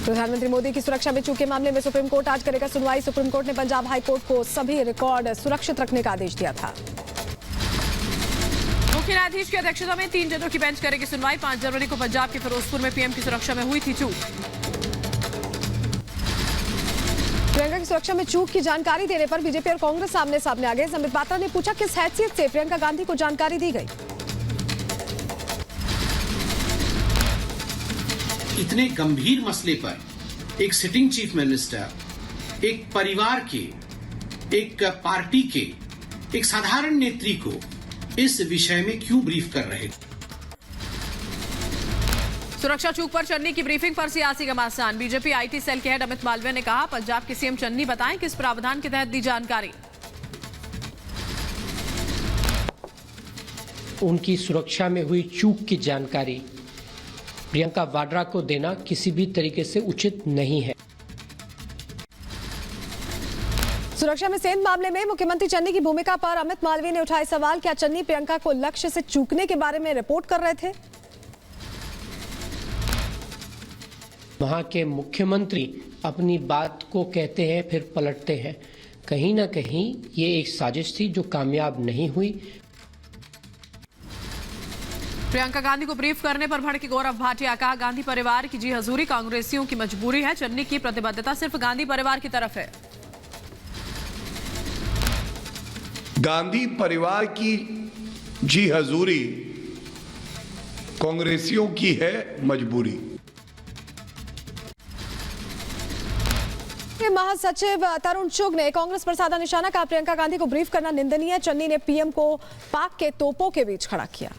प्रधानमंत्री मोदी की सुरक्षा में चूक के मामले में सुप्रीम कोर्ट आज करेगा सुनवाई। सुप्रीम कोर्ट ने पंजाब हाई कोर्ट को सभी रिकॉर्ड सुरक्षित रखने का आदेश दिया था। मुख्य न्यायाधीश की अध्यक्षता में 3 जजों की बेंच करेगी सुनवाई। 5 जनवरी को पंजाब के फिरोजपुर में पीएम की सुरक्षा में हुई थी चूक। प्रियंका की सुरक्षा में चूक की जानकारी देने पर बीजेपी और कांग्रेस सामने सामने आ गए। संबित पात्रा ने पूछा किस हैसियत से प्रियंका गांधी को जानकारी दी गई। इतने गंभीर मसले पर एक सिटिंग चीफ मिनिस्टर, एक परिवार के, एक पार्टी के, एक साधारण नेत्री को इस विषय में क्यों ब्रीफ कर रहे? सुरक्षा चूक पर चन्नी की ब्रीफिंग पर सियासी घमासान। बीजेपी आईटी सेल के हेड अमित मालवीय ने कहा पंजाब के सीएम चन्नी बताएं किस प्रावधान के तहत दी जानकारी। उनकी सुरक्षा में हुई चूक की जानकारी प्रियंका वाड्रा को देना किसी भी तरीके से उचित नहीं है। सुरक्षा में सेंध मामले में मुख्यमंत्री चन्नी की भूमिका पर अमित मालवीय ने उठाए सवाल। क्या चन्नी प्रियंका को लक्ष्य से चूकने के बारे में रिपोर्ट कर रहे थे? वहां के मुख्यमंत्री अपनी बात को कहते हैं फिर पलटते हैं। कहीं ना कहीं ये एक साजिश थी जो कामयाब नहीं हुई। प्रियंका गांधी को ब्रीफ करने पर भड़के गौरव भाटिया। कहा गांधी परिवार की जी हजूरी कांग्रेसियों की मजबूरी है। चन्नी की प्रतिबद्धता सिर्फ गांधी परिवार की तरफ है। गांधी परिवार की जी हजूरी कांग्रेसियों की है मजबूरी। महासचिव तरुण चुग ने कांग्रेस पर साधा निशाना। कहा प्रियंका गांधी को ब्रीफ करना निंदनीय। चन्नी ने पीएम को पाक के तोपों के बीच खड़ा किया।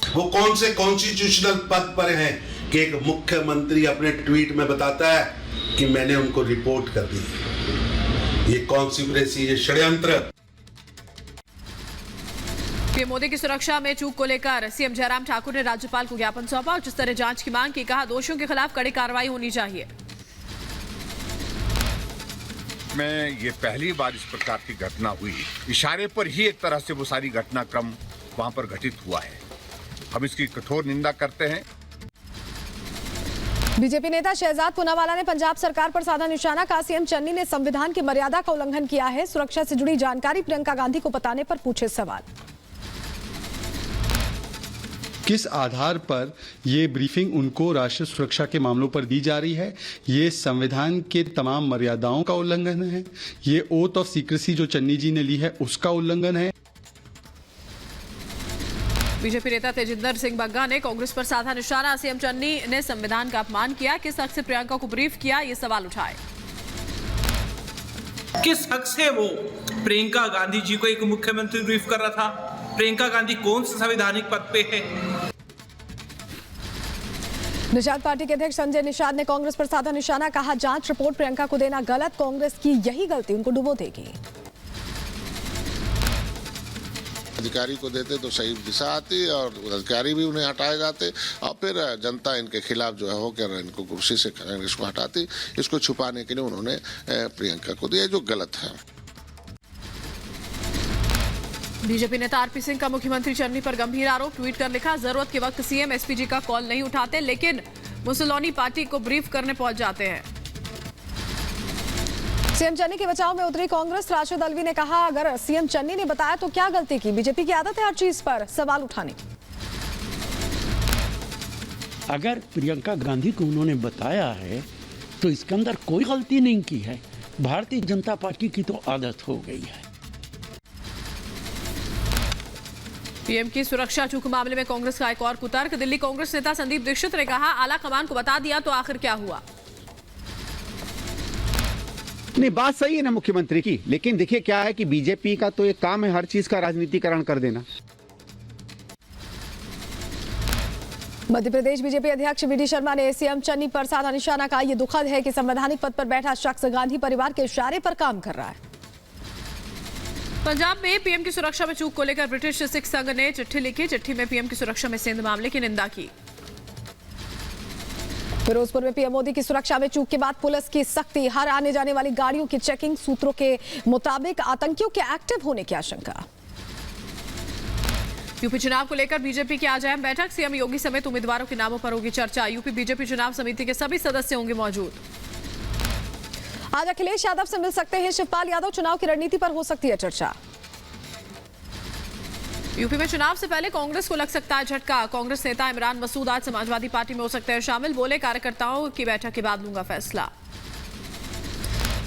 वो कौन से कॉन्स्टिट्यूशनल पद पर हैं कि एक मुख्यमंत्री अपने ट्वीट में बताता है कि मैंने उनको रिपोर्ट कर दी। ये कॉन्स्पिरेसी, ये षड्यंत्र। पीएम मोदी की सुरक्षा में चूक को लेकर सीएम जयराम ठाकुर ने राज्यपाल को ज्ञापन सौंपा और जिस तरह जांच की मांग की। कहा दोषियों के खिलाफ कड़ी कार्रवाई होनी चाहिए। में ये पहली बार इस प्रकार की घटना हुई। इशारे पर ही एक तरह से वो सारी घटनाक्रम वहां पर घटित हुआ है। हम इसकी कठोर निंदा करते हैं। बीजेपी नेता शहजाद पूनावाला ने पंजाब सरकार पर साधा निशाना। कहा सीएम चन्नी ने संविधान की मर्यादा का उल्लंघन किया है। सुरक्षा से जुड़ी जानकारी प्रियंका गांधी को बताने पर पूछे सवाल। किस आधार पर ये ब्रीफिंग उनको राष्ट्रीय सुरक्षा के मामलों पर दी जा रही है? ये संविधान के तमाम मर्यादाओं का उल्लंघन है। ये ओथ ऑफ सीक्रेसी जो चन्नी जी ने ली है उसका उल्लंघन है। बीजेपी नेता तेजिंदर सिंह बग्गा ने कांग्रेस पर साधा निशाना। सीएम चन्नी ने संविधान का अपमान किया। किस हक से प्रियंका को ब्रीफ किया, ये सवाल उठाए। किस हक से वो प्रियंका गांधी जी को एक मुख्यमंत्री ब्रीफ कर रहा था? प्रियंका गांधी कौन से संवैधानिक पद पे है? निषाद पार्टी के अध्यक्ष संजय निषाद ने कांग्रेस पर साधा निशाना। कहा जांच रिपोर्ट प्रियंका को देना गलत। कांग्रेस की यही गलती उनको डुबो देगी। अधिकारी को देते तो सही दिशा आती और अधिकारी भी उन्हें हटाए जाते और फिर जनता इनके खिलाफ जो है होकर इनको कुर्सी से इसको हटाती। इसको छुपाने के लिए उन्होंने प्रियंका को दिया जो गलत है। बीजेपी नेता आरपी सिंह का मुख्यमंत्री चन्नी पर गंभीर आरोप। ट्वीट कर लिखा जरूरत के वक्त सीएम एसपीजी का कॉल नहीं उठाते लेकिन मुसलोनी पार्टी को ब्रीफ करने पहुंच जाते हैं। सीएम चन्नी के बचाव में उतरी कांग्रेस। राशिद अलवी ने कहा अगर सीएम चन्नी ने बताया तो क्या गलती की? बीजेपी की आदत है हर चीज पर सवाल उठाने की। अगर प्रियंका गांधी को उन्होंने बताया है तो इसके अंदर कोई गलती नहीं की है। भारतीय जनता पार्टी की तो आदत हो गई है। पीएम की सुरक्षा चूक मामले में कांग्रेस का एक और कुतर्क। दिल्ली कांग्रेस नेता संदीप दीक्षित ने कहा आला कमान को बता दिया तो आखिर क्या हुआ? नहीं, बात सही है ना मुख्यमंत्री की, लेकिन देखिए क्या है कि बीजेपी का तो एक काम है हर चीज का राजनीतिकरण कर देना। मध्य प्रदेश बीजेपी अध्यक्ष वीडी शर्मा ने सीएम चन्नी पर साधा निशाना। कहा यह दुखद है कि संवैधानिक पद पर बैठा शख्स गांधी परिवार के इशारे पर काम कर रहा है। पंजाब में पीएम की सुरक्षा में चूक को लेकर ब्रिटिश सिख संघ ने चिट्ठी लिखी। चिट्ठी में पीएम की सुरक्षा में सेंध मामले की निंदा की। फिरोजपुर में पीएम मोदी की सुरक्षा में चूक के बाद पुलिस की सख्ती। हर आने जाने वाली गाड़ियों की चेकिंग। सूत्रों के मुताबिक आतंकियों के एक्टिव होने की आशंका। यूपी चुनाव को लेकर बीजेपी की आज अहम बैठक। सीएम योगी समेत उम्मीदवारों के नामों पर होगी चर्चा। यूपी बीजेपी चुनाव समिति के सभी सदस्य होंगे मौजूद। आज अखिलेश यादव से मिल सकते हैं शिवपाल यादव, चुनाव की रणनीति पर हो सकती है चर्चा। यूपी में चुनाव से पहले कांग्रेस को लग सकता है झटका। कांग्रेस नेता इमरान मसूद आज समाजवादी पार्टी में हो सकते हैं शामिल। बोले, कार्यकर्ताओं की बैठक के बाद लूंगा फैसला।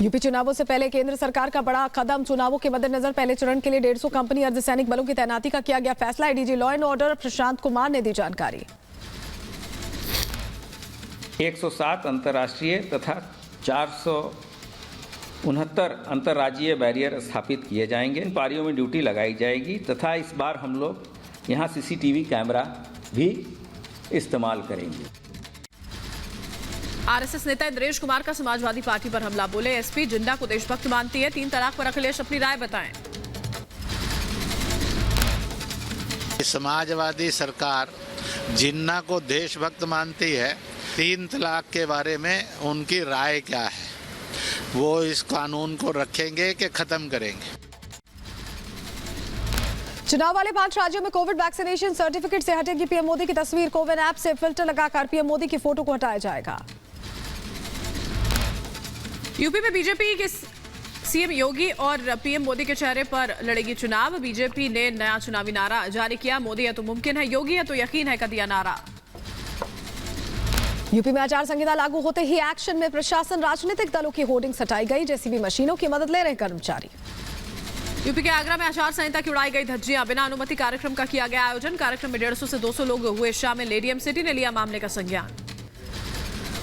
यूपी चुनावों से पहले केंद्र सरकार का बड़ा कदम। चुनावों के मद्देनजर पहले चरण के लिए 150 कंपनी अर्धसैनिक बलों की तैनाती का किया गया फैसला। ADG law and order Prashant Kumar ने दी जानकारी। 107 अंतर्राष्ट्रीय तथा 469 अंतर्राज्यीय बैरियर स्थापित किए जाएंगे। इन पारियों में ड्यूटी लगाई जाएगी तथा इस बार हम लोग यहाँ सीसीटीवी कैमरा भी इस्तेमाल करेंगे। आरएसएस नेता इंद्रेश कुमार का समाजवादी पार्टी पर हमला। बोले, एसपी जिन्ना को देशभक्त मानती है। 3 तलाक पर अखिलेश अपनी राय बताएं। समाजवादी सरकार जिन्ना को देशभक्त मानती है। 3 तलाक के बारे में उनकी राय क्या है? वो इस कानून को रखेंगे कि खत्म करेंगे? चुनाव वाले 5 राज्यों में कोविड वैक्सीनेशन सर्टिफिकेट से हटेगी पीएम मोदी की तस्वीर। कोविन ऐप से फिल्टर लगाकर पीएम मोदी की फोटो को हटाया जाएगा। यूपी में बीजेपी के सीएम योगी और पीएम मोदी के चेहरे पर लड़ेगी चुनाव। बीजेपी ने नया चुनावी नारा जारी किया। मोदी है तो मुमकिन है, योगी है तो यकीन है का दिया नारा। यूपी में आचार संहिता लागू होते ही एक्शन में प्रशासन। राजनीतिक दलों की होर्डिंग्स हटाई गई। जेसीबी मशीनों की मदद ले रहे कर्मचारी। यूपी के आगरा में आचार संहिता की उड़ाई गई धज्जियां। बिना अनुमति कार्यक्रम का किया गया आयोजन। कार्यक्रम में 150 से 200 लोग हुए शामिल। एडीएम सिटी ने लिया मामले का संज्ञान।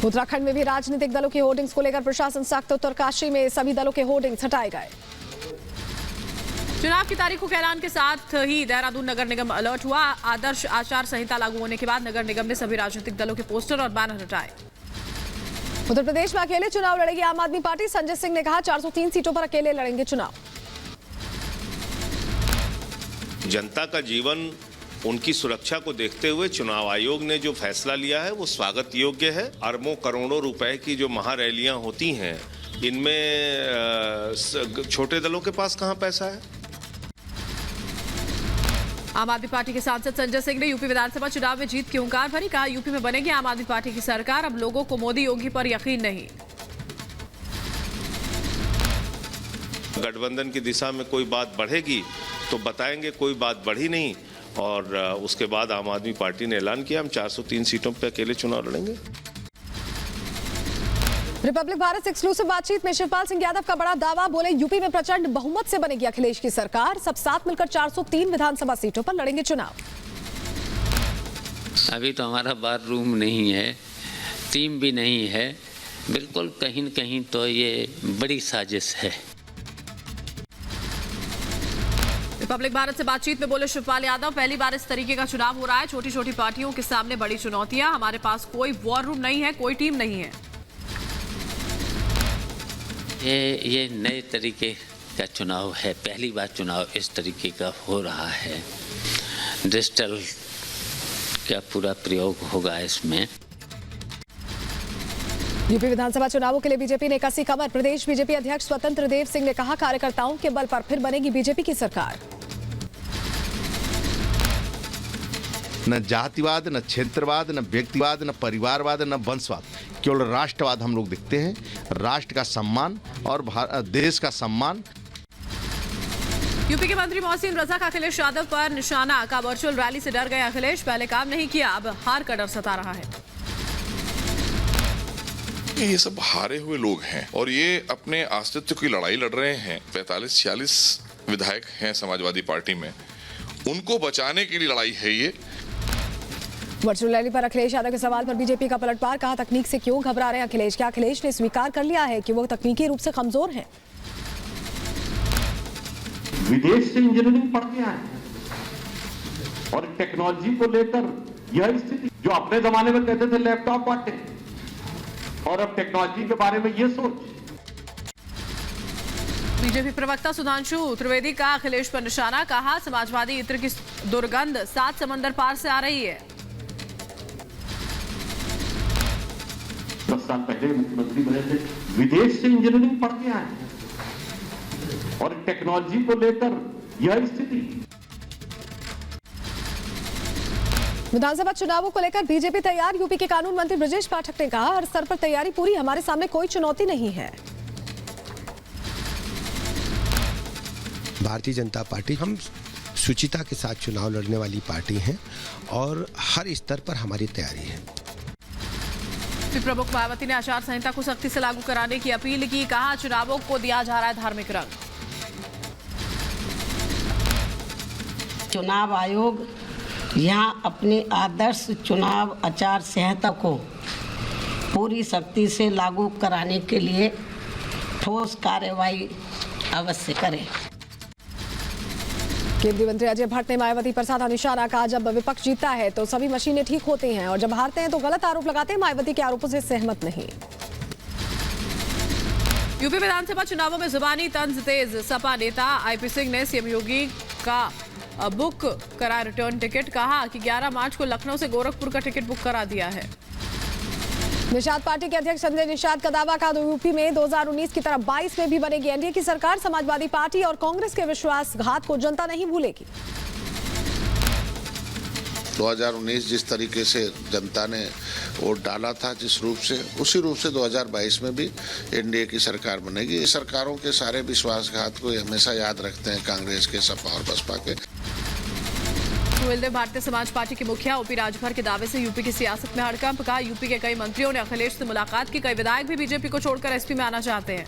उत्तराखंड में भी राजनीतिक दलों की होर्डिंग्स को लेकर प्रशासन सख्त। उत्तरकाशी में सभी दलों के होर्डिंग्स हटाए गए। चुनाव की तारीखों के ऐलान के साथ ही देहरादून नगर निगम अलर्ट हुआ। आदर्श आचार संहिता लागू होने के बाद नगर निगम ने सभी राजनीतिक दलों के पोस्टर और बैनर हटाए। उत्तर प्रदेश में अकेले चुनाव लड़ेगी आम आदमी पार्टी। संजय सिंह ने कहा, 403 सीटों पर अकेले लड़ेंगे चुनाव। जनता का जीवन, उनकी सुरक्षा को देखते हुए चुनाव आयोग ने जो फैसला लिया है वो स्वागत योग्य है। अरबों करोड़ों रुपए की जो महारैलियां होती हैं, इनमें छोटे दलों के पास कहां पैसा है? आम आदमी पार्टी के सांसद संजय सिंह ने यूपी विधानसभा चुनाव में जीत की हुंकार भरी। कहा, यूपी में बनेगी आम आदमी पार्टी की सरकार। अब लोगों को मोदी योगी पर यकीन नहीं। गठबंधन की दिशा में कोई बात बढ़ेगी तो बताएंगे, कोई बात बढ़ी नहीं। और उसके बाद आम आदमी पार्टी ने ऐलान किया, हम 403 सीटों पर अकेले चुनाव लड़ेंगे। रिपब्लिक भारत से एक्सक्लूसिव बातचीत में शिवपाल सिंह यादव का बड़ा दावा। बोले, यूपी में प्रचंड बहुमत से बनेगी अखिलेश की सरकार। सब साथ मिलकर 403 विधानसभा सीटों पर लड़ेंगे चुनाव। अभी तो हमारा बार रूम नहीं है, टीम भी नहीं है। बिल्कुल कहीं न कहीं तो ये बड़ी साजिश है। रिपब्लिक भारत से बातचीत में बोले शिवपाल यादव, पहली बार इस तरीके का चुनाव हो रहा है। छोटी छोटी पार्टियों के सामने बड़ी चुनौतियां। हमारे पास कोई वॉर रूम नहीं है, कोई टीम नहीं है। ये नए तरीके का चुनाव है। पहली बार चुनाव इस तरीके का हो रहा है। डिजिटल का पूरा प्रयोग होगा इसमें। यूपी विधानसभा चुनावों के लिए बीजेपी ने कसी कमर। प्रदेश बीजेपी अध्यक्ष स्वतंत्र देव सिंह ने कहा, कार्यकर्ताओं के बल पर फिर बनेगी बीजेपी की सरकार। न जातिवाद, न क्षेत्रवाद, न व्यक्तिवाद, न परिवारवाद, न वंशवाद, केवल राष्ट्रवाद हम लोग देखते हैं। राष्ट्र का सम्मान और देश का सम्मान। यूपी के मंत्री मोहसिन रजा का अखिलेश यादव पर निशाना। का वर्चुअल रैली से डर गए अखिलेश। पहले काम नहीं किया, अब हार का डर सता रहा है। ये सब हारे हुए लोग हैं और ये अपने अस्तित्व की लड़ाई लड़ रहे हैं। 45-46 विधायक हैं समाजवादी पार्टी में, उनको बचाने के लिए लड़ाई है ये। वर्चुअल रैली पर अखिलेश यादव के सवाल पर बीजेपी का पलटवार। कहा, तकनीक से क्यों घबरा रहे हैं अखिलेश? क्या अखिलेश ने स्वीकार कर लिया है कि वो तकनीकी रूप से कमजोर हैं? विदेश से इंजीनियरिंग पढ़ के आए और टेक्नोलॉजी को लेकर यह स्थिति, जो अपने जमाने में कहते थे लैपटॉप बांटे, और अब टेक्नोलॉजी के बारे में ये सोच। बीजेपी प्रवक्ता सुधांशु त्रिवेदी का अखिलेश पर निशाना। कहा, समाजवादी इत्र की दुर्गंध 7 समंदर पार से आ रही है। 10 साल पहले मुख्यमंत्री बने थे, विदेश से इंजीनियरिंग पढ़ के आए और टेक्नोलॉजी को लेकर यह स्थिति। विधानसभा चुनावों को लेकर बीजेपी तैयार। यूपी के कानून मंत्री ब्रजेश पाठक ने कहा, हर स्तर पर तैयारी पूरी, हमारे सामने कोई चुनौती नहीं है। भारतीय जनता पार्टी हम शुचिता के साथ चुनाव लड़ने वाली पार्टी हैं और हर स्तर पर हमारी तैयारी है। प्रमुख मायावती ने आचार संहिता को सख्ती से लागू कराने की अपील की। कहा, चुनावों को दिया जा रहा है धार्मिक रंग। चुनाव आयोग यहाँ अपने आदर्श चुनाव आचार संहिता को पूरी सख्ती से लागू कराने के लिए ठोस कार्रवाई अवश्य करे। केंद्रीय मंत्री अजय भट्ट ने मायावती पर साधा निशाना। कहा, जब विपक्ष जीतता है तो सभी मशीनें ठीक होती हैं और जब हारते हैं तो गलत आरोप लगाते हैं। मायावती के आरोपों से सहमत नहीं। यूपी विधानसभा चुनावों में जुबानी तंज तेज। सपा नेता आईपी सिंह ने सीएम योगी का बुक करा रिटर्न टिकट। कहा कि 11 मार्च को लखनऊ से गोरखपुर का टिकट बुक करा दिया है। निषाद पार्टी के अध्यक्ष संजय निषाद का दावा। का यूपी में 2019 की तरह 22 में भी बनेगी एनडीए की सरकार। समाजवादी पार्टी और कांग्रेस के विश्वासघात को जनता नहीं भूलेगी। 2019 जिस तरीके से जनता ने वोट डाला था, जिस रूप से, उसी रूप से 2022 में भी एनडीए की सरकार बनेगी। सरकारों के सारे विश्वासघात को हमेशा याद रखते हैं कांग्रेस के, सपा और बसपा के। सुहेलदेव भारतीय समाज पार्टी के मुखिया ओपी राजभर के दावे से यूपी की सियासत में हड़कंप। कहा, यूपी के कई मंत्रियों ने अखिलेश से मुलाकात की। कई विधायक भी बीजेपी को छोड़कर एसपी में आना चाहते हैं।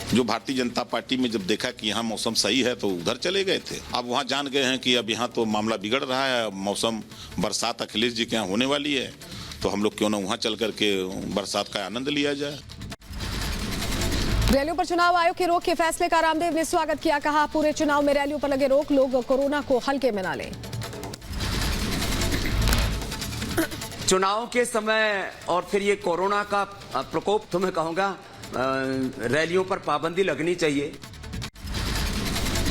जो भारतीय जनता पार्टी में जब देखा कि यहाँ मौसम सही है तो उधर चले गए थे। अब वहाँ जान गए हैं कि अब यहाँ तो मामला बिगड़ रहा है, मौसम बरसात अखिलेश जी के यहाँ होने वाली है, तो हम लोग क्यों ना वहाँ चल करके बरसात का आनंद लिया जाए। रैलियों पर चुनाव आयोग के रोक के फैसले का रामदेव ने स्वागत किया। कहा, पूरे चुनाव में रैलियों पर लगे रोक, लोग कोरोना को हल्के में ना लें। चुनाव के समय और फिर ये कोरोना का प्रकोप, तो मैं कहूँगा रैलियों पर पाबंदी लगनी चाहिए।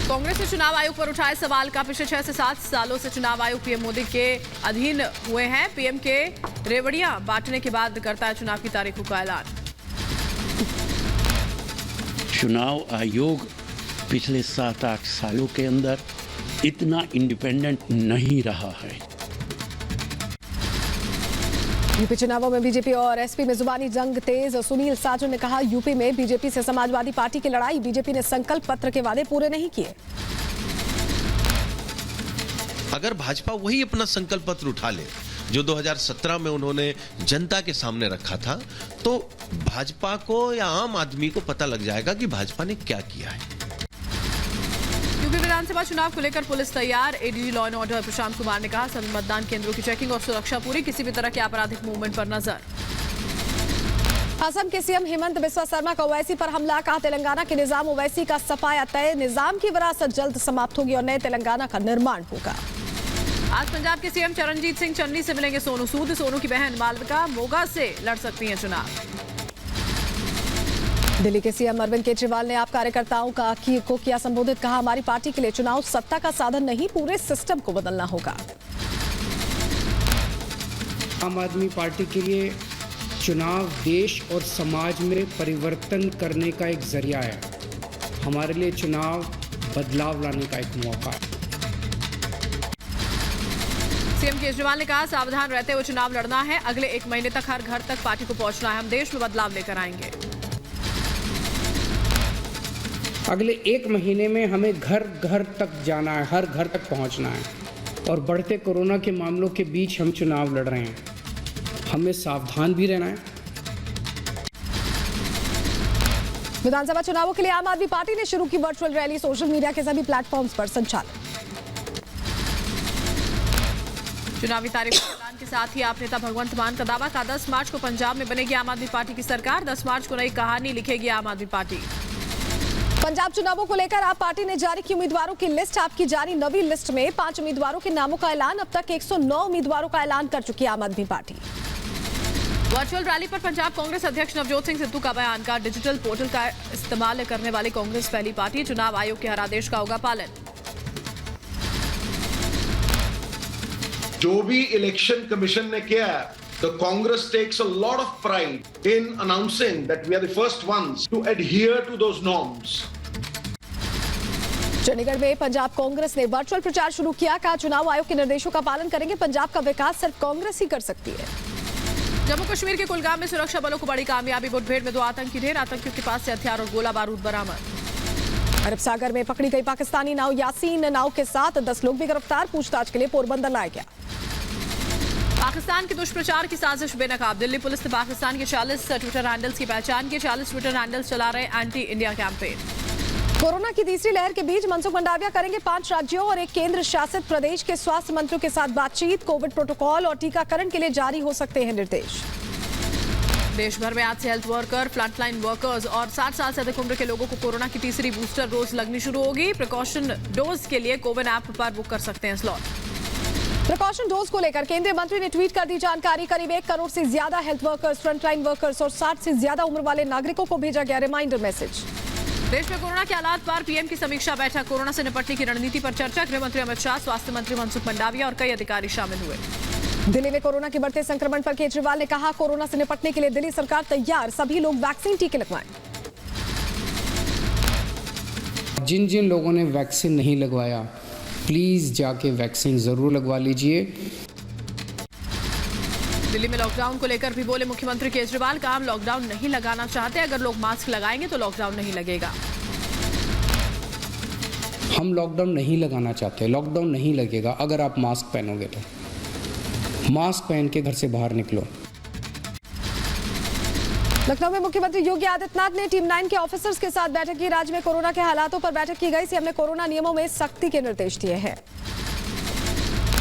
कांग्रेस ने चुनाव आयोग पर उठाए सवाल। का पिछले 6 से 7 सालों से चुनाव आयोग पीएम मोदी के अधीन हुए हैं। पीएम के रेवड़ियां बांटने के बाद करता है चुनाव की तारीखों का ऐलान। चुनाव आयोग पिछले 7-8 सालों के अंदर इतना इंडिपेंडेंट नहीं रहा है। यूपी चुनावों में बीजेपी और एसपी में जुबानी जंग तेज। सुनील साजन ने कहा, यूपी में बीजेपी से समाजवादी पार्टी की लड़ाई। बीजेपी ने संकल्प पत्र के वादे पूरे नहीं किए। अगर भाजपा वही अपना संकल्प पत्र उठा ले जो 2017 में उन्होंने जनता के सामने रखा था, तो भाजपा को या आम आदमी को पता लग जाएगा कि भाजपा ने क्या किया है। यूपी विधानसभा चुनाव को लेकर पुलिस तैयार। ADG law and order Prashant Kumar ने कहा, सभी मतदान केंद्रों की चेकिंग और सुरक्षा पूरी, किसी भी तरह के आपराधिक मूवमेंट पर नजर। असम के सीएम हेमंत बिस्वा शर्मा का ओवैसी पर हमला। कहा, तेलंगाना के निजाम ओवैसी का सफाया तय। निजाम की विरासत जल्द समाप्त होगी और नए तेलंगाना का निर्माण होगा। आज पंजाब के सीएम चरणजीत सिंह चन्नी से मिलेंगे सोनू सूद। सोनू की बहन मालविका मोगा से लड़ सकती हैं चुनाव। दिल्ली के सीएम अरविंद केजरीवाल ने आप कार्यकर्ताओं को किया संबोधित। कहा, हमारी पार्टी के लिए चुनाव सत्ता का साधन नहीं, पूरे सिस्टम को बदलना होगा। आम आदमी पार्टी के लिए चुनाव देश और समाज में परिवर्तन करने का एक जरिया है। हमारे लिए चुनाव बदलाव लाने का एक मौका है। सीएम केजरीवाल ने कहा, सावधान रहते हुए चुनाव लड़ना है। अगले 1 महीने तक हर घर तक पार्टी को पहुंचना है। हम देश में बदलाव लेकर आएंगे। अगले 1 महीने में हमें घर घर तक जाना है, हर घर तक पहुंचना है और बढ़ते कोरोना के मामलों के बीच हम चुनाव लड़ रहे हैं। हमें सावधान भी रहना है। विधानसभा चुनावों के लिए आम आदमी पार्टी ने शुरू की वर्चुअल रैली। सोशल मीडिया के सभी प्लेटफॉर्म्स पर संचालन। चुनावी तारीख के ऐलान के साथ ही आप नेता भगवंत मान का दावा। का 10 मार्च को पंजाब में बनेगी आम आदमी पार्टी की सरकार। 10 मार्च को नई कहानी लिखेगी आम आदमी पार्टी। पंजाब चुनावों को लेकर आप पार्टी ने जारी की उम्मीदवारों की लिस्ट। आपकी जारी नवी लिस्ट में 5 उम्मीदवारों के नामों का ऐलान। अब तक 109 उम्मीदवारों का ऐलान कर चुकी है आम आदमी पार्टी। वर्चुअल रैली पर पंजाब कांग्रेस अध्यक्ष नवजोत सिंह सिद्धू का बयान। का डिजिटल पोर्टल का इस्तेमाल करने वाली कांग्रेस पहली पार्टी। चुनाव आयोग के हर आदेश का होगा पालन। जो भी इलेक्शन कमीशन ने किया, the Congress takes a lot of pride in announcing that we are the first ones to adhere to those norms. Chandigarh में पंजाब कांग्रेस ने वर्चुअल प्रचार शुरू किया। कहा चुनाव आयोग के निर्देशों का पालन करेंगे। पंजाब का विकास सिर्फ कांग्रेस ही कर सकती है। जम्मू कश्मीर के कुलगाम में सुरक्षा बलों को बड़ी कामयाबी। मुठभेड़ में 2 आतंकी ढेर। आतंकियों के पास से हथियार और गोला बारूद बरामद। अरब सागर में पकड़ी गई पाकिस्तानी नाव यासीन नाव के साथ 10 लोग भी गिरफ्तार। पूछताछ के लिए पोरबंदर लाया गया। पाकिस्तान के दुष्प्रचार की साजिश बेनकाब। दिल्ली पुलिस ने पाकिस्तान के 40 ट्विटर हैंडल्स की पहचान की। 40 ट्विटर हैंडल्स चला रहे एंटी इंडिया कैंपेन। कोरोना की तीसरी लहर के बीच मनसुख मंडाविया करेंगे 5 राज्यों और एक केंद्र शासित प्रदेश के स्वास्थ्य मंत्रियों के साथ बातचीत। कोविड प्रोटोकॉल और टीकाकरण के लिए जारी हो सकते हैं निर्देश। देश भर में आज से हेल्थ वर्कर, फ्रंटलाइन वर्कर्स और 60 साल से अधिक उम्र के लोगों को कोरोना की तीसरी बूस्टर डोज लगनी शुरू होगी। प्रिकॉशन डोज के लिए कोविन ऐप पर बुक कर सकते हैं स्लॉट। प्रिकॉशन डोज को लेकर केंद्रीय मंत्री ने ट्वीट कर दी जानकारी। करीब 1 करोड़ से ज्यादा हेल्थ वर्कर्स, फ्रंटलाइन वर्कर्स और 60 से ज्यादा उम्र वाले नागरिकों को भेजा गया रिमाइंडर मैसेज। देश में कोरोना के हालात पर पीएम की समीक्षा बैठक। कोरोना से निपटने की रणनीति पर चर्चा। गृह मंत्री अमित शाह, स्वास्थ्य मंत्री मनसुख मंडाविया और कई अधिकारी शामिल हुए। दिल्ली में कोरोना के बढ़ते संक्रमण पर केजरीवाल ने कहा कोरोना से निपटने के लिए दिल्ली सरकार तैयार। सभी लोग वैक्सीन टीके लगवाएं। जिन जिन लोगों ने वैक्सीन नहीं लगवाया प्लीज जाके वैक्सीन जरूर लगवा लीजिए। दिल्ली में लॉकडाउन को लेकर भी बोले मुख्यमंत्री केजरीवाल। काम लॉकडाउन नहीं लगाना चाहते। अगर लोग मास्क लगाएंगे तो लॉकडाउन नहीं लगेगा। हम लॉकडाउन नहीं लगाना चाहते, लॉकडाउन नहीं लगेगा अगर आप मास्क पहनोगे तो। मास्क पहन के घर से बाहर निकलो। लखनऊ में मुख्यमंत्री योगी आदित्यनाथ ने टीम 9 के ऑफिसर्स के साथ बैठक की। राज्य में कोरोना के हालातों पर बैठक की गई। सीएम ने कोरोना नियमों में सख्ती के निर्देश दिए हैं।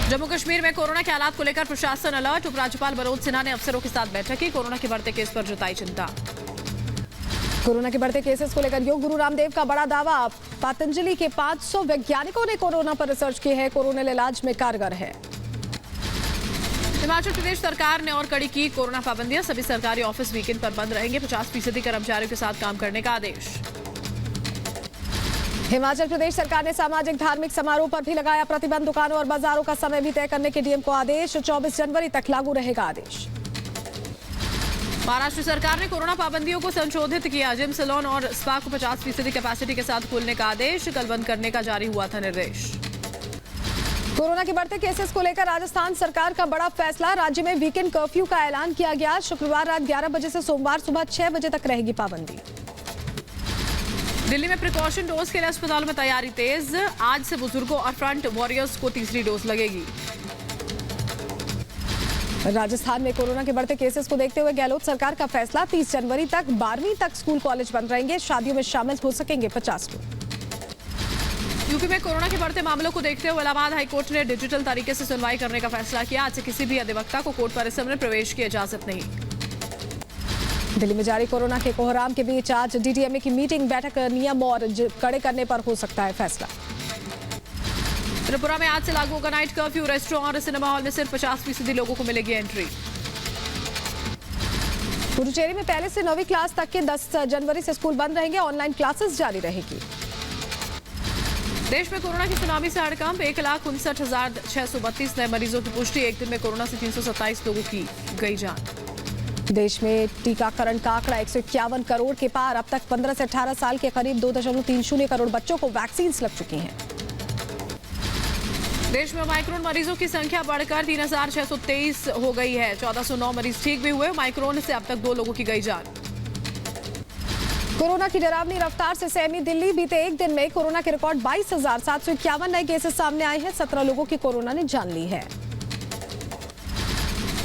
जम्मू कश्मीर में कोरोना के हालात को लेकर प्रशासन अलर्ट। उपराज्यपाल मनोज सिन्हा ने अफसरों के साथ बैठक की। कोरोना के बढ़ते केस पर जताई चिंता। कोरोना के बढ़ते केसेस को लेकर योग गुरु रामदेव का बड़ा दावा। पतंजलि के 500 वैज्ञानिकों ने कोरोना पर रिसर्च की है। कोरोना इलाज में कारगर है। हिमाचल प्रदेश सरकार ने और कड़ी की कोरोना पाबंदियां। सभी सरकारी ऑफिस वीकेंड पर बंद रहेंगे। 50% कर्मचारियों के साथ काम करने का आदेश। हिमाचल प्रदेश सरकार ने सामाजिक धार्मिक समारोह पर भी लगाया प्रतिबंध। दुकानों और बाजारों का समय भी तय करने के डीएम को आदेश। 24 जनवरी तक लागू रहेगा आदेश। महाराष्ट्र सरकार ने कोरोना पाबंदियों को संशोधित किया। जिम, सैलून और स्पा को 50% कैपेसिटी के साथ खोलने का आदेश। कल बंद करने का जारी हुआ था निर्देश। कोरोना के बढ़ते केसेस को लेकर राजस्थान सरकार का बड़ा फैसला। राज्य में वीकेंड कर्फ्यू का ऐलान किया गया। शुक्रवार रात 11 बजे से सोमवार सुबह 6 बजे तक रहेगी पाबंदी। दिल्ली में प्रिकॉशन डोज के लिए अस्पतालों में तैयारी तेज। आज से बुजुर्गों और फ्रंट वॉरियर्स को तीसरी डोज लगेगी। राजस्थान में कोरोना के बढ़ते केसेस को देखते हुए गहलोत सरकार का फैसला। 30 जनवरी तक 12वीं तक स्कूल कॉलेज बंद रहेंगे। शादियों में शामिल हो सकेंगे 50 लोग। यूपी में कोरोना के बढ़ते मामलों को देखते हुए इलाहाबाद हाईकोर्ट ने डिजिटल तरीके से सुनवाई करने का फैसला किया। आज से किसी भी अधिवक्ता को कोर्ट परिसर में प्रवेश की इजाजत नहीं। दिल्ली में जारी कोरोना के कोहराम के बीच आज डीडीएमए की मीटिंग। बैठक नियम और कड़े करने पर हो सकता है फैसला। त्रिपुरा में आज से लागू होगा नाइट कर्फ्यू। रेस्टोरेंट और सिनेमा हॉल में सिर्फ 50% लोगों को मिलेगी एंट्री। पुडुचेरी में पहले से 9वीं क्लास तक के 10 जनवरी से स्कूल बंद रहेंगे। ऑनलाइन क्लासेस जारी रहेगी। देश में कोरोना की सुनामी से हड़कंप। 1,59,632 नए मरीजों की पुष्टि। एक दिन में कोरोना से 327 लोगों की गई जान। देश में टीकाकरण का आंकड़ा 151 करोड़ के पार। अब तक 15 से 18 साल के करीब 2.30 करोड़ बच्चों को वैक्सीन लग चुकी हैं। देश में ओमाइक्रोन मरीजों की संख्या बढ़कर 3,623 हो गई है। 1409 मरीज ठीक भी हुए। ओमाइक्रोन से अब तक 2 लोगों की गई जान। कोरोना की डरावनी रफ्तार से सहमी दिल्ली। बीते एक दिन में कोरोना के रिकॉर्ड 22,751 नए केसेस सामने आए हैं। 17 लोगों की कोरोना ने जान ली है।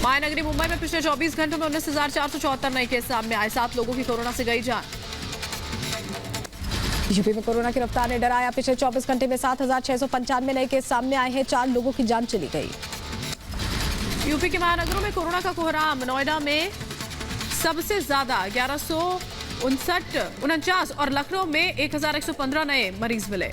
महानगरी मुंबई में पिछले 24 घंटों में 19,474 नए केस सामने आए। 7 लोगों की कोरोना से गई जान। यूपी में कोरोना की रफ्तार ने डराया। पिछले 24 घंटे में 7,695 नए केस सामने आए हैं। 4 लोगों की जान चली गई। यूपी के महानगरों में कोरोना का कोहराम। नोएडा में सबसे ज्यादा 1149 और लखनऊ में 1,115 नए मरीज मिले।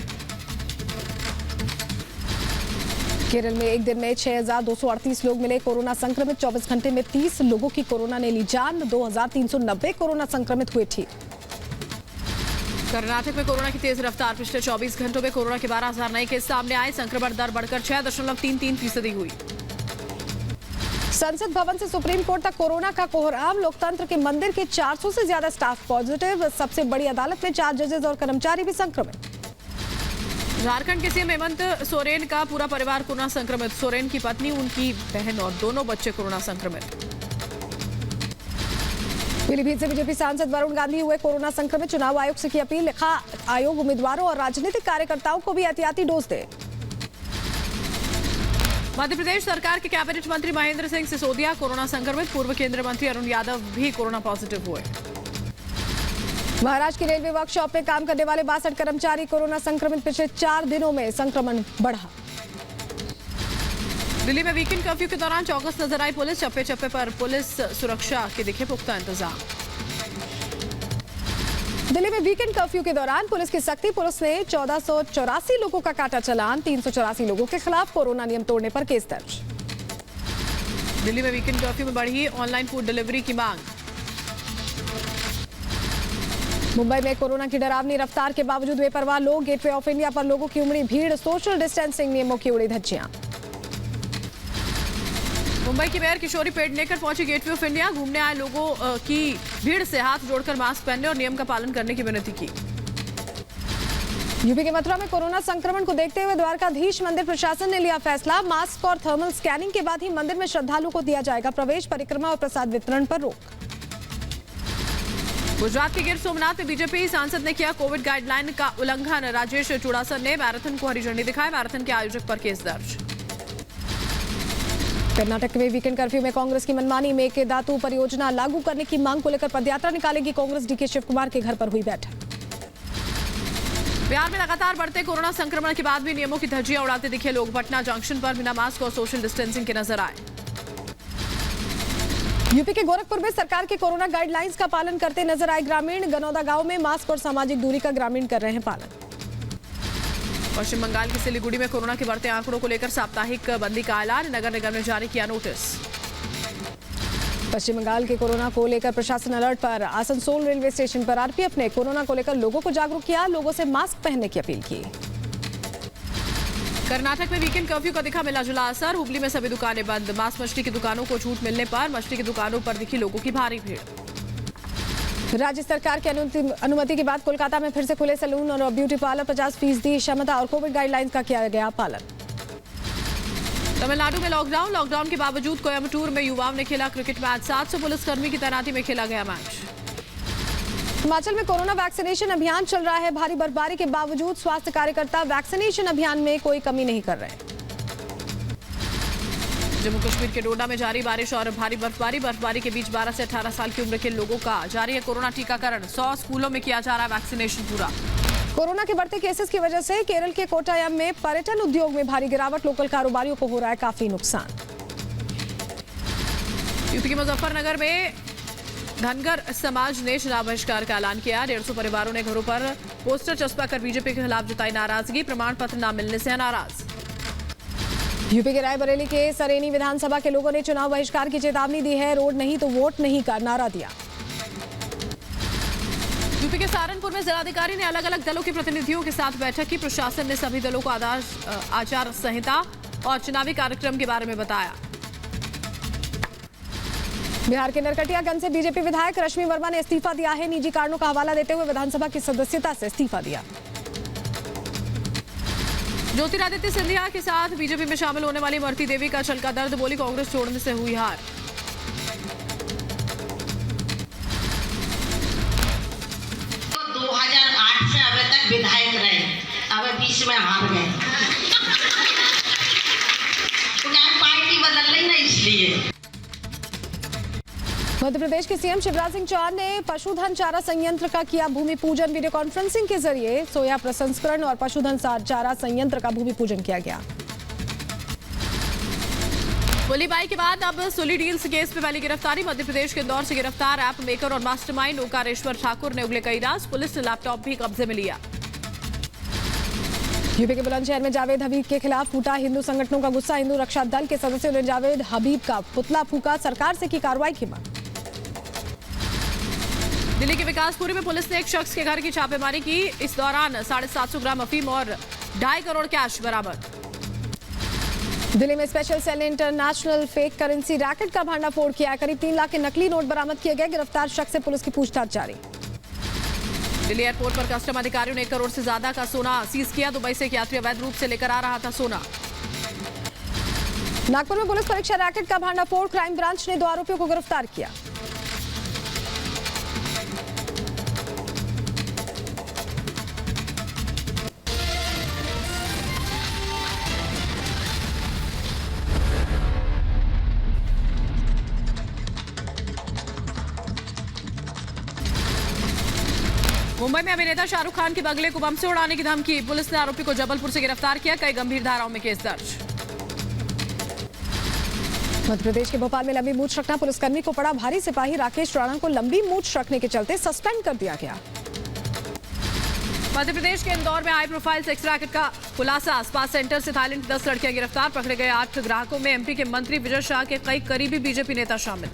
केरल में एक दिन में 6,238 लोग मिले कोरोना संक्रमित। 24 घंटे में 30 लोगों की कोरोना ने ली जान। 2,390 कोरोना संक्रमित हुए ठीक। कर्नाटक में कोरोना की तेज रफ्तार। पिछले 24 घंटों में कोरोना के 12,000 नए केस सामने आए। संक्रमण दर बढ़कर 6.33% हुई। संसद भवन से सुप्रीम कोर्ट तक कोरोना का कोहराम। लोकतंत्र के मंदिर के 400 से ज्यादा स्टाफ पॉजिटिव। सबसे बड़ी अदालत में 4 जजेस और कर्मचारी भी संक्रमित। झारखंड के सीएम हेमंत सोरेन का पूरा परिवार कोरोना संक्रमित। सोरेन की पत्नी, उनकी बहन और दोनों बच्चे कोरोना संक्रमित। पीलीभीत से बीजेपी सांसद वरुण गांधी हुए कोरोना संक्रमित। चुनाव आयोग से की अपील, लिखा आयोग उम्मीदवारों और राजनीतिक कार्यकर्ताओं को भी एहतियाती डोज दे। मध्य प्रदेश सरकार के कैबिनेट मंत्री महेंद्र सिंह सिसोदिया कोरोना संक्रमित। पूर्व केंद्रीय मंत्री अरुण यादव भी कोरोना पॉजिटिव हुए। महाराष्ट्र की रेलवे वर्कशॉप में काम करने वाले 62 कर्मचारी कोरोना संक्रमित। पिछले 4 दिनों में संक्रमण बढ़ा। दिल्ली में वीकेंड कर्फ्यू के दौरान चौकस नजर आई पुलिस। चप्पे चप्पे पर पुलिस सुरक्षा के दिखे पुख्ता इंतजाम। दिल्ली में वीकेंड कर्फ्यू के दौरान पुलिस की सख्ती। पुलिस ने 1484 लोगों का काटा चालान। 384 लोगों के खिलाफ कोरोना नियम तोड़ने पर केस दर्ज। दिल्ली में वीकेंड कर्फ्यू में बढ़ी ऑनलाइन फूड डिलीवरी की मांग। मुंबई में कोरोना की डरावनी रफ्तार के बावजूद बेपरवाह लोग। गेटवे ऑफ इंडिया पर लोगों की उमड़ी भीड़। सोशल डिस्टेंसिंग नियमों की उड़ी धज्जियां। मुंबई की मेयर किशोरी पेडनेकर पहुंची गेटवे ऑफ इंडिया। घूमने आए लोगों की भीड़ से हाथ जोड़कर मास्क पहनने और नियम का पालन करने की विनती की। यूपी के मथुरा में कोरोना संक्रमण को देखते हुए द्वारकाधीश मंदिर प्रशासन ने लिया फैसला। मास्क और थर्मल स्कैनिंग के बाद ही मंदिर में श्रद्धालुओं को दिया जाएगा प्रवेश। परिक्रमा और प्रसाद वितरण पर रोक। गुजरात के गिर सोमनाथ में बीजेपी सांसद ने किया कोविड गाइडलाइन का उल्लंघन। राजेश चुड़ासन ने मैराथन को हरी झंडी दिखाई। मैराथन के आयोजक पर केस दर्ज। कर्नाटक में वीकेंड कर्फ्यू में कांग्रेस की मनमानी। मेकेदातु परियोजना लागू करने की मांग को लेकर पदयात्रा निकालेगी कांग्रेस। डीके शिव कुमार के घर पर हुई बैठक। बिहार में लगातार बढ़ते कोरोना संक्रमण के बाद भी नियमों की धज्जियां उड़ाते दिखे लोग। पटना जंक्शन पर बिना मास्क और सोशल डिस्टेंसिंग के नजर आए। यूपी के गोरखपुर में सरकार के कोरोना गाइडलाइंस का पालन करते नजर आए ग्रामीण। गनौदा गांव में मास्क और सामाजिक दूरी का ग्रामीण कर रहे हैं पालन। पश्चिम बंगाल के सिलीगुड़ी में कोरोना के बढ़ते आंकड़ों को लेकर साप्ताहिक बंदी का ऐलान। नगर निगम ने जारी किया नोटिस। पश्चिम बंगाल के कोरोना को लेकर प्रशासन अलर्ट पर। आसनसोल रेलवे स्टेशन पर आरपीएफ ने कोरोना को लेकर लोगों को जागरूक किया। लोगों से मास्क पहनने की अपील की। कर्नाटक में वीकेंड कर्फ्यू का दिखा मिला जुला असर। हुबली में सभी दुकानें बंद। मांस मछली की दुकानों को छूट मिलने पर मछली की दुकानों पर दिखी लोगों की भारी भीड़। राज्य सरकार की अनुमति के बाद कोलकाता में फिर से खुले सैलून और ब्यूटी पार्लर। 50% क्षमता और कोविड गाइडलाइंस का किया गया पालन। तमिलनाडु में लॉकडाउन के बावजूद कोयम्बटूर में युवाओं ने खेला क्रिकेट मैच। 700 पुलिसकर्मी की तैनाती में खेला गया मैच। हिमाचल में कोरोना वैक्सीनेशन अभियान चल रहा है। भारी बर्फबारी के बावजूद स्वास्थ्य कार्यकर्ता वैक्सीनेशन अभियान में कोई कमी नहीं कर रहे। जम्मू कश्मीर के डोडा में जारी बारिश और भारी बर्फबारी के बीच 12 से 18 साल की उम्र के लोगों का जारी है कोरोना टीकाकरण। 100 स्कूलों में किया जा रहा है वैक्सीनेशन पूरा। कोरोना के बढ़ते केसेस की वजह से केरल के कोट्टायम में पर्यटन उद्योग में भारी गिरावट। लोकल कारोबारियों को हो रहा है काफी नुकसान। यूपी के मुजफ्फरनगर में धनगर समाज ने चुनाव बहिष्कार का ऐलान किया। 150 परिवारों ने घरों पर पोस्टर चस्पा कर बीजेपी के खिलाफ जताई नाराजगी। प्रमाण पत्र न मिलने से नाराज। यूपी के रायबरेली के सरेनी विधानसभा के लोगों ने चुनाव बहिष्कार की चेतावनी दी है। रोड नहीं तो वोट नहीं का नारा दिया। यूपी के सहारनपुर में जिलाधिकारी ने अलग अलग दलों के प्रतिनिधियों के साथ बैठक की। प्रशासन ने सभी दलों को आचार संहिता और चुनावी कार्यक्रम के बारे में बताया। बिहार के नरकटियागंज से बीजेपी विधायक रश्मि वर्मा ने इस्तीफा दिया है। निजी कारणों का हवाला देते हुए विधानसभा की सदस्यता से इस्तीफा दिया। ज्योतिरादित्य सिंधिया के साथ बीजेपी में शामिल होने वाली इमरती देवी का छलका दर्द। बोली कांग्रेस छोड़ने से हुई हार। तो 2008 से अभी तक विधायक रहे, अब बीच में हार गए। पार्टी बदल रही ना इसलिए। मध्य प्रदेश के सीएम शिवराज सिंह चौहान ने पशुधन चारा संयंत्र का किया भूमि पूजन। वीडियो कॉन्फ्रेंसिंग के जरिए सोया प्रसंस्करण और पशुधन चारा संयंत्र का भूमि पूजन किया गया। गोलीबारी के बाद अब सुली डील्स केस में पहली गिरफ्तारी। मध्य प्रदेश के इंदौर से गिरफ्तार ऐप मेकर और मास्टरमाइंड ओंकारेश्वर ठाकुर ने उगले कई राज। पुलिस ने लैपटॉप भी कब्जे में लिया। यूपी के बुलंदशहर में जावेद हबीब के खिलाफ फूटा हिंदू संगठनों का गुस्सा। हिंदू रक्षा दल के सदस्यों ने जावेद हबीब का पुतला फूका। सरकार से की कार्रवाई की मांग। दिल्ली के विकासपुरी में पुलिस ने एक शख्स के घर की छापेमारी की। इस दौरान 750 ग्राम अफीम और 2.5 करोड़ कैश बरामद। दिल्ली में स्पेशल सेल ने इंटरनेशनल फेक करेंसी रैकेट का भांडाफोड़ किया। करीब 3 लाख के नकली नोट बरामद किए गए। गिरफ्तार शख्स से पुलिस की पूछताछ जारी। दिल्ली एयरपोर्ट पर कस्टम अधिकारियों ने 1 करोड़ से ज्यादा का सोना सीज किया। दुबई से एक यात्री अवैध रूप से लेकर आ रहा था सोना। नागपुर में पुलिस परीक्षा रैकेट का भांडाफोड़, क्राइम ब्रांच ने 2 आरोपियों को गिरफ्तार किया। मुंबई में अभिनेता शाहरुख खान के बंगले को बम से उड़ाने की धमकी, पुलिस ने आरोपी को जबलपुर से गिरफ्तार किया। कई गंभीर धाराओं में केस दर्ज। मध्य प्रदेश के भोपाल में लंबी मूंछ रखना पुलिसकर्मी को पड़ा भारी। सिपाही राकेश राणा को लंबी मूंछ रखने के चलते सस्पेंड कर दिया गया। मध्य प्रदेश के इंदौर में हाई प्रोफाइल सेक्स रैकेट का खुलासा, स्पा सेंटर से थाईलैंड की 10 लड़कियां गिरफ्तार। पकड़े गए 8 ग्राहकों में एमपी के मंत्री विजय शाह के कई करीबी बीजेपी नेता शामिल।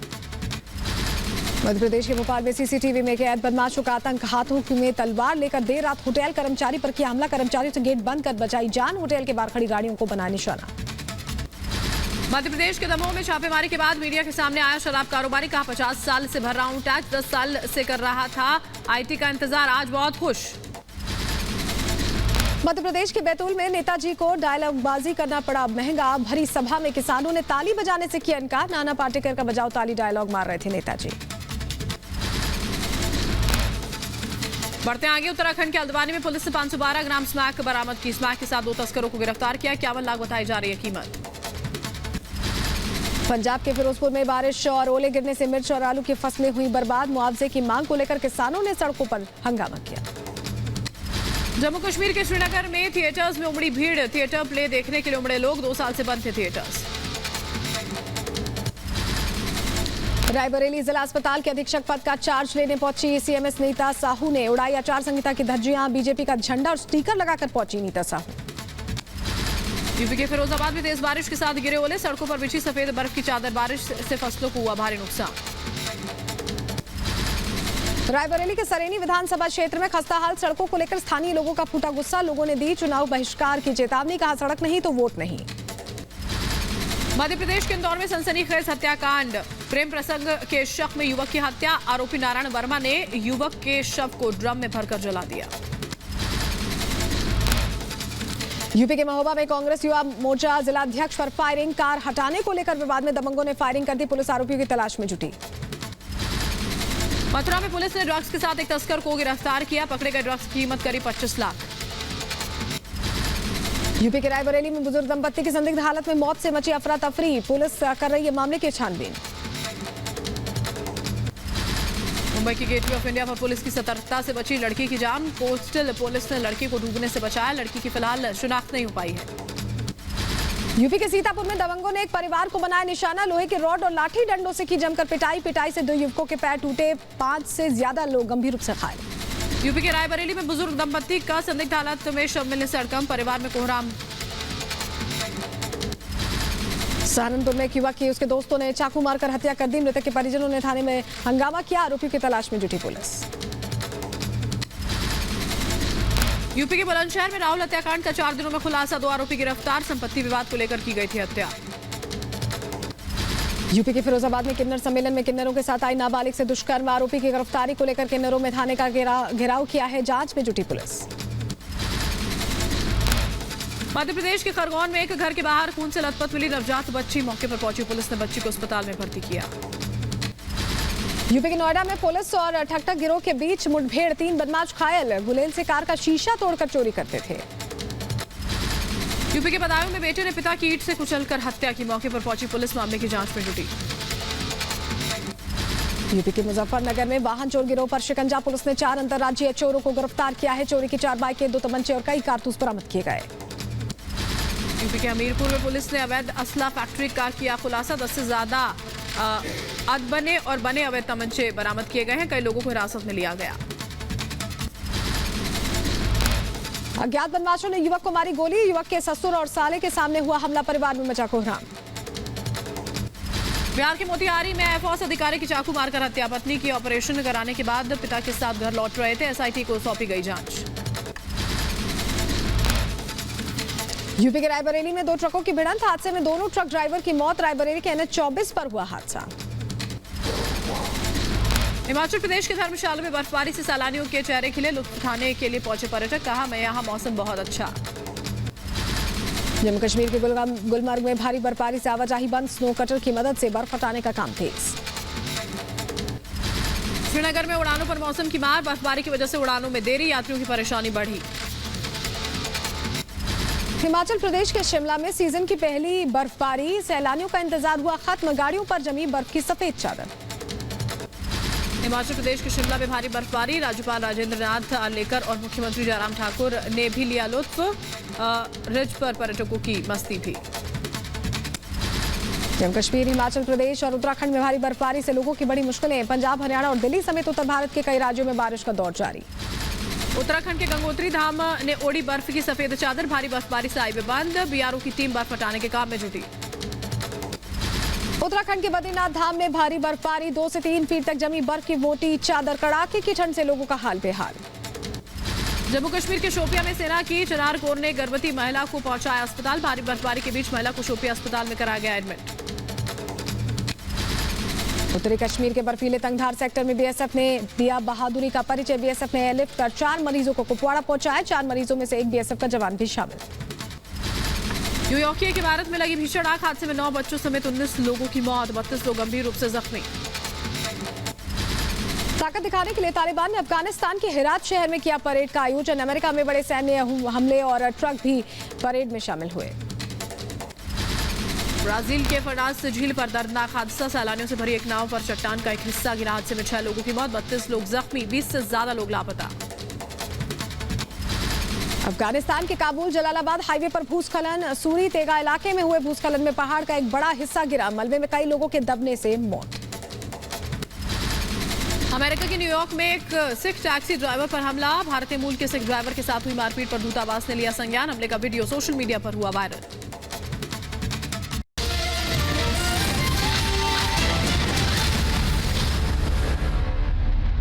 मध्य प्रदेश के भोपाल में सीसीटीवी में कैद बदमाशों का आतंक, हाथों में तलवार लेकर देर रात होटल कर्मचारी पर किया हमला। कर्मचारियों से गेट बंद कर बचाई जान, होटल के बाहर खड़ी गाड़ियों को बनाया निशाना। मध्य प्रदेश के दमोह में छापेमारी के बाद मीडिया के सामने आया शराब कारोबारी, कहा 50 साल से भर रहा हूं टैक्स, 10 साल से कर रहा था आईटी का इंतजार, आज बहुत खुश। मध्य प्रदेश के बैतूल में नेताजी को डायलॉगबाजी करना पड़ा महंगा। भरी सभा में किसानों ने ताली बजाने से किया इनकार। नाना पाटेकर का बजाओ ताली डायलॉग मार रहे थे नेताजी। बढ़ते आगे, उत्तराखंड के हल्द्वानी में पुलिस ने 512 ग्राम स्मैक बरामद की। स्मैक के साथ 2 तस्करों को गिरफ्तार किया। 51 लाख बताई जा रही है कीमत। पंजाब के फिरोजपुर में बारिश और ओले गिरने से मिर्च और आलू की फसलें हुई बर्बाद। मुआवजे की मांग को लेकर किसानों ने सड़कों पर हंगामा किया। जम्मू कश्मीर के श्रीनगर में थिएटर्स में उमड़ी भीड़, थिएटर प्ले देखने के लिए उमड़े लोग। 2 साल से बंद थे थिएटर्स। रायबरेली जिला अस्पताल के अधीक्षक पद का चार्ज लेने पहुंची सीएमएस नीता साहू ने उड़ाई आचार संहिता की धज्जियां। बीजेपी का झंडा और स्टिकर लगाकर पहुंची नीता साहू। यूपी के फिरोजाबाद में तेज बारिश के साथ गिरे ओले, सड़कों पर बिछी सफेद बर्फ की चादर। बारिश से फसलों को हुआ भारी नुकसान। रायबरेली के सरेनी विधानसभा क्षेत्र में खस्ताहाल सड़कों को लेकर स्थानीय लोगों का फूटा गुस्सा। लोगों ने दी चुनाव बहिष्कार की चेतावनी, कहा सड़क नहीं तो वोट नहीं। मध्य प्रदेश के इंदौर में सनसनीखेज हत्याकांड, प्रेम प्रसंग के शक में युवक की हत्या। आरोपी नारायण वर्मा ने युवक के शव को ड्रम में भरकर जला दिया। यूपी के महोबा में कांग्रेस युवा मोर्चा जिलाध्यक्ष पर फायरिंग, कार हटाने को लेकर विवाद में दबंगों ने फायरिंग कर दी। पुलिस आरोपियों की तलाश में जुटी। मथुरा में पुलिस ने ड्रग्स के साथ एक तस्कर को गिरफ्तार किया। पकड़े गए ड्रग्स की कीमत करीब 25 लाख। यूपी के रायबरेली में बुजुर्ग दंपत्ति की संदिग्ध हालत में मौत से मची अफरा तफरी। पुलिस कर रही है मामले की छानबीन। मुंबई की गेटवे ऑफ इंडिया पर पुलिस की सतर्कता से बची लड़की की जान। कोस्टल पुलिस ने लड़की को डूबने से बचाया। लड़की की फिलहाल शिनाख्त नहीं हो पाई है। यूपी के सीतापुर में दबंगों ने एक परिवार को बनाया निशाना। लोहे के रॉड और लाठी डंडों से की जमकर पिटाई से 2 युवकों के पैर टूटे। 5 से ज्यादा लोग गंभीर रूप से घायल। यूपी के रायबरेली में बुजुर्ग दंपत्ति का संदिग्ध हालत में शव मिलने से हड़कंप, परिवार में कोहराम। सहारनपुर में एक युवक की उसके दोस्तों ने चाकू मारकर हत्या कर दी। मृतक के परिजनों ने थाने में हंगामा किया। आरोपियों की तलाश में जुटी पुलिस। यूपी के बुलंदशहर में राहुल हत्याकांड का 4 दिनों में खुलासा। 2 आरोपी गिरफ्तार। संपत्ति विवाद को लेकर की गई थी हत्या। यूपी के फिरोजाबाद में किन्नर सम्मेलन में किन्नरों के साथ आई नाबालिग से दुष्कर्म। आरोपी की गिरफ्तारी को लेकर किन्नरों में थाने का घेराव किया है। जांच में जुटी पुलिस। मध्य प्रदेश के खरगोन में एक घर के बाहर खून से लथपथ मिली नवजात बच्ची। मौके पर पहुंची पुलिस ने बच्ची को अस्पताल में भर्ती किया। यूपी के नोएडा में पुलिस और ठगठग गिरोह के बीच मुठभेड़। 3 बदमाश घायल। गुलेल से कार का शीशा तोड़कर चोरी करते थे। यूपी के बदायूं में बेटे ने पिता की ईंट से कुचलकर हत्या की। मौके पर पहुंची पुलिस मामले की जांच में जुटी। यूपी के मुजफ्फरनगर में वाहन चोर गिरोह पर शिकंजा। पुलिस ने 4 अंतर्राज्यीय चोरों को गिरफ्तार किया है। चोरी की 4 बाइकें, 2 तमंचे और कई कारतूस बरामद किए गए। यूपी के हमीरपुर में पुलिस ने अवैध असला फैक्ट्री का किया खुलासा। 10 से ज्यादा अधबने और बने अवैध तमंचे बरामद किए गए हैं। कई लोगों को हिरासत में लिया गया। अज्ञात बदमाशों ने युवक को मारी गोली। युवक के ससुर और साले के सामने हुआ हमला। परिवार में मचा कोहराम। बिहार के मोतिहारी में एफओस अधिकारी की चाकू मारकर हत्या। पत्नी की ऑपरेशन कराने के बाद पिता के साथ घर लौट रहे थे। एसआईटी को सौंपी गई जांच। यूपी के रायबरेली में 2 ट्रकों की भिड़ंत। हादसे में दोनों ट्रक ड्राइवर की मौत। रायबरेली के NH 24 पर हुआ हादसा। हिमाचल प्रदेश के धर्मशाला में बर्फबारी से सैलानियों के चेहरे खिले, लुत्फ उठाने के लिए पहुंचे पर्यटक, कहा मैं यहाँ मौसम बहुत अच्छा। जम्मू कश्मीर के गुलमर्ग में भारी बर्फबारी से आवाजाही बंद, स्नो कटर की मदद से बर्फ हटाने का काम तेज। श्रीनगर में उड़ानों पर मौसम की मार, बर्फबारी की वजह से उड़ानों में देरी, यात्रियों की परेशानी बढ़ी। हिमाचल प्रदेश के शिमला में सीजन की पहली बर्फबारी, सैलानियों का इंतजार हुआ खत्म, गाड़ियों पर जमी बर्फ की सफेद चादर। हिमाचल प्रदेश के शिमला में भारी बर्फबारी, राज्यपाल राजेंद्र नाथ आर्लेकर और मुख्यमंत्री जयराम ठाकुर ने भी लिया लुत्फ, रिज पर पर्यटकों की मस्ती भी। जम्मू कश्मीर, हिमाचल प्रदेश और उत्तराखंड में भारी बर्फबारी से लोगों की बड़ी मुश्किलें, पंजाब, हरियाणा और दिल्ली समेत उत्तर भारत के कई राज्यों में बारिश का दौर जारी। उत्तराखंड के गंगोत्री धाम ने ओढ़ी बर्फ की सफेद चादर, भारी बर्फबारी से हाईवे बंद, बीआरओ की टीम बर्फ हटाने के काम में जुटी। उत्तराखंड के बद्रीनाथ धाम में भारी बर्फबारी, 2 से 3 फीट तक जमी बर्फ की मोटी चादर, कड़ाके की ठंड से लोगों का हाल बेहाल। जम्मू कश्मीर के शोपिया में सेना की चिनार कोर ने गर्भवती महिला को पहुंचाया अस्पताल, भारी बर्फबारी के बीच महिला को शोपिया अस्पताल में कराया गया एडमिट। उत्तरी कश्मीर के बर्फीले तंगधार सेक्टर में बीएसएफ ने दिया बहादुरी का परिचय, बीएसएफ ने एयरलिफ्ट कर 4 मरीजों को कुपवाड़ा पहुंचाया, 4 मरीजों में से एक बीएसएफ का जवान भी शामिल। न्यूयॉर्क की इमारत में लगी भीषण आग, हादसे में 9 बच्चों समेत 19 लोगों की मौत, 32 लोग गंभीर रूप से जख्मी। ताकत दिखाने के लिए तालिबान ने अफगानिस्तान के हेरात शहर में किया परेड का आयोजन, अमेरिका में बड़े सैन्य हमले और ट्रक भी परेड में शामिल हुए। ब्राजील के फर्नास झील पर दर्दनाक हादसा, सैलानियों से भरी एक नाव पर चट्टान का एक हिस्सा गिरा, हादसे में 6 लोगों की मौत, 32 लोग जख्मी, 20 से ज्यादा लोग लापता। अफगानिस्तान के काबुल जलालाबाद हाईवे पर भूस्खलन, सूरी तेगा इलाके में हुए भूस्खलन में पहाड़ का एक बड़ा हिस्सा गिरा, मलबे में कई लोगों के दबने से मौत। अमेरिका के न्यूयॉर्क में एक सिख टैक्सी ड्राइवर पर हमला, भारतीय मूल के सिख ड्राइवर के साथ हुई मारपीट पर दूतावास ने लिया संज्ञान, हमले का वीडियो सोशल मीडिया पर हुआ वायरल।